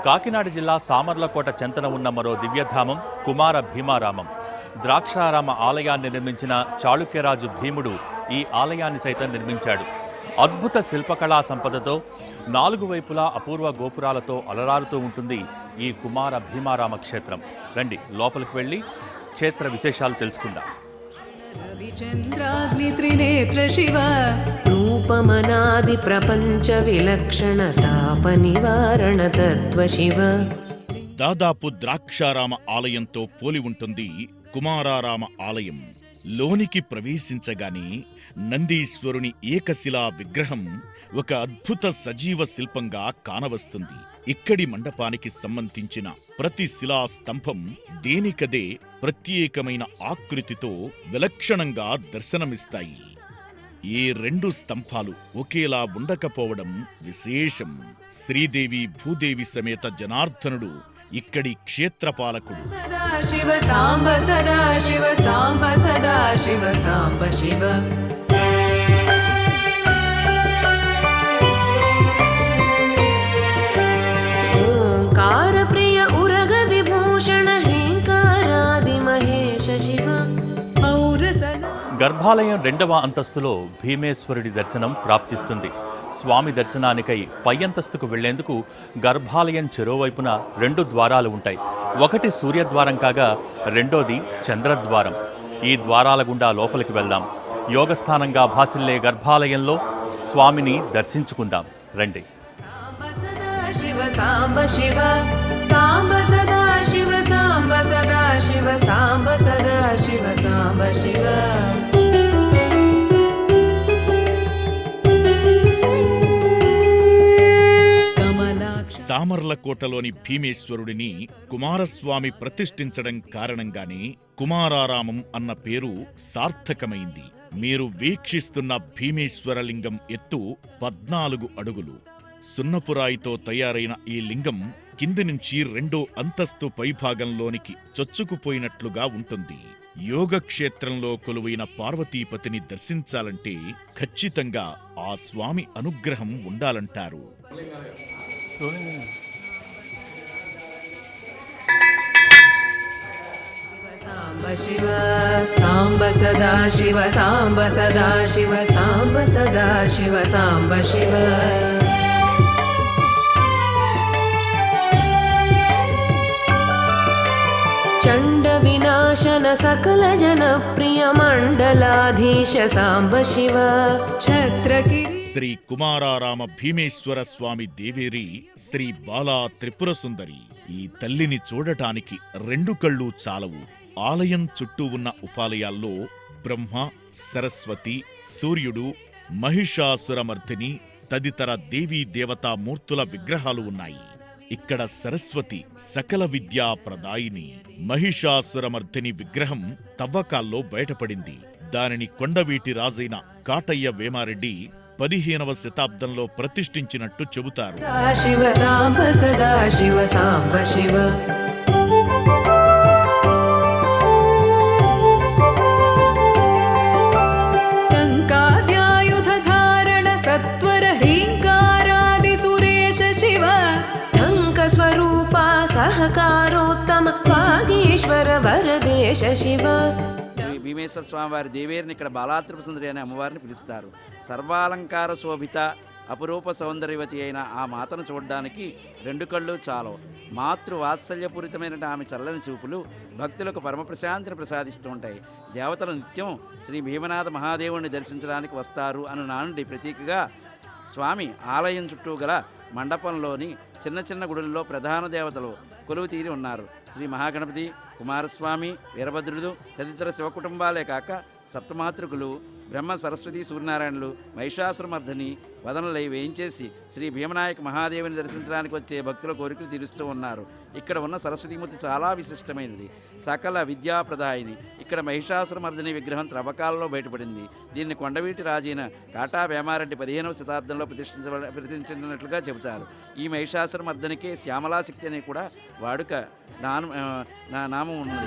కాకినాడ జిల్లా సామర్లకోట చెంతన ఉన్న మరో దివ్యధామం కుమార భీమారామం. ద్రాక్షారామ ఆలయాన్ని నిర్మించిన చాళుక్యరాజు భీముడు ఈ ఆలయాన్ని సైతం నిర్మించాడు. అద్భుత శిల్పకళా సంపదతో నాలుగు వైపులా అపూర్వ గోపురాలతో అలరారుతూ ఉంటుంది ఈ కుమార భీమారామ క్షేత్రం. రండి లోపలికి వెళ్ళి క్షేత్ర విశేషాలు తెలుసుకుందాం. రవిచంద్రాగ్ని త్రినేత్ర శివ రూపమనాది ప్రపంచ విలక్షణ తాప నివారణ తత్వ శివ. దాదాపు ద్రాక్షారామ ఆలయంతో పోలి ఉంటుంది కుమారారామ ఆలయం. లోనికి ప్రవేశించగానే నందీశ్వరుని ఏకశిలా విగ్రహం ఒక అద్భుత సజీవ శిల్పంగా కానవస్తుంది. ఇక్కడి మండపానికి సంబంధించిన ప్రతి శిలా స్తంభం దేనికదే ప్రత్యేకమైన ఆకృతితో విలక్షణంగా దర్శనమిస్తాయి. ఈ రెండు స్తంభాలు ఒకేలా ఉండకపోవడం విశేషం. శ్రీదేవి భూదేవి సమేత జనార్దనుడు ఇక్కడి క్షేత్రపాలకుడు. సదాశివ సాంబ సదాశివ సాంబ సదాశివ సాంబ శివ. ఓంకార ప్రియ ఉరగ విభూషణ హేంకారాది మహేశ శివ. గర్భాలయం 2వ అంతస్తులో భీమేశ్వరుడి దర్శనం ప్రాప్తిస్తుంది. స్వామి దర్శనానికై పై అంతస్తుకు వెళ్లేందుకు గర్భాలయం చెరోవైపున 2 ద్వారాలు ఉంటాయి. ఒకటి సూర్యద్వారం కాగా రెండోది చంద్రద్వారం. ఈ ద్వారాల గుండా లోపలికి వెళ్దాం. యోగస్థానంగా భాసిల్లే గర్భాలయంలో స్వామిని దర్శించుకుందాం. రండి. సాంబ శివ సాంబ సదా శివ సాంబ సదా శివ సాంబ సదా శివ సాంబ శివ. సామర్లకోటలోని భీమేశ్వరుడిని కుమారస్వామి ప్రతిష్ఠించడం కారణంగానే కుమారారామం అన్న పేరు సార్థకమైంది. మీరు వీక్షిస్తున్న భీమేశ్వరలింగం ఎత్తు 14 అడుగులు. సున్నపురాయితో తయారైన ఈ లింగం కింది నుంచి 2వ అంతస్తు పైభాగంలోనికి చొచ్చుకుపోయినట్లుగా ఉంటుంది. యోగక్షేత్రంలో కొలువైన పార్వతీపతిని దర్శించాలంటే ఖచ్చితంగా ఆ స్వామి అనుగ్రహం ఉండాలంటారు. సాంబ శివ సాంబ సదా శివ సాంబ సదా శివ సాంబ సదా శివ సాంబ శివ. చండ వినాశన సకల జన ప్రియ మండలాధీశ సాంబ శివ. ఛత్రగిరి శ్రీ కుమారారామ భీమేశ్వర స్వామి దేవేరి శ్రీ బాలా త్రిపుర సుందరి. ఈ తల్లిని చూడటానికి 2 కళ్ళు చాలవు. ఆలయం చుట్టూ ఉన్న ఉపాలయాల్లో బ్రహ్మ, సరస్వతి, సూర్యుడు, మహిషాసురమర్దిని తదితర దేవీ దేవతా మూర్తుల విగ్రహాలు ఉన్నాయి. ఇక్కడ సరస్వతి సకల విద్యా ప్రదాయిని. మహిషాసురమర్దిని విగ్రహం తవ్వకాల్లో బయటపడింది. దానిని కొండవీటి రాజైన కాటయ్య వేమారెడ్డి 15వ శతాబ్దంలో ప్రతిష్ఠించినట్టు చెబుతారు. శివ సాంబ సదా శివ సాంబ శివ. టంకాద్యాయుధ ధారణ సత్వర హ్రీంకారాది సురేశ శివ. టంక స్వరూప సహకారోత్తమ వాగీశ్వర వరదేశ శివ. భీమేశ్వర స్వామి వారి దేవేరిని ఇక్కడ బాలాత్రిపుర సుందరి అనే అమ్మవారిని పిలుస్తారు. సర్వాలంకార శోభిత అపురూప సౌందర్యవతి అయిన ఆ మాతను చూడడానికి 2 కళ్ళు చాలవు. మాతృ వాత్సల్యపూరితమైన ఆమె చల్లని చూపులు భక్తులకు పరమప్రశాంతిని ప్రసాదిస్తూ ఉంటాయి. దేవతలు నిత్యం శ్రీ భీమనాథ మహాదేవుణ్ణి దర్శించడానికి వస్తారు అను నానుడి ప్రతీకగా స్వామి ఆలయం చుట్టూ గల మండపంలోని చిన్న చిన్న గుడుల్లో ప్రధాన దేవతలు కొలువు తీరి ఉన్నారు. శ్రీ మహాగణపతి, కుమారస్వామి, వీరభద్రుడు తదితర శివకుటుంబాలే కాక సప్తమాతృకులు బ్రహ్మ, సరస్వతి, సూర్యనారాయణులు మహిషాసురమర్దిని వదనలై వేయించేసి శ్రీ భీమనాయక మహాదేవుని దర్శించడానికి వచ్చే భక్తుల కోరికలు తీరుస్తూ ఉన్నారు. ఇక్కడ ఉన్న సరస్వతీమూర్తి చాలా విశిష్టమైనది, సకల విద్యాప్రదాయిని. ఇక్కడ మహిషాసురమర్దిని విగ్రహం త్రవ్వకాలలో బయటపడింది. దీన్ని కొండవీటి రాజైన కాటా వేమారెడ్డి 15వ శతాబ్దంలో ప్రతిష్ఠించినట్లుగా చెబుతారు. ఈ మహిషాసురమర్దినికే శ్యామలాశక్తి అని కూడా వాడుక నామం ఉన్నది.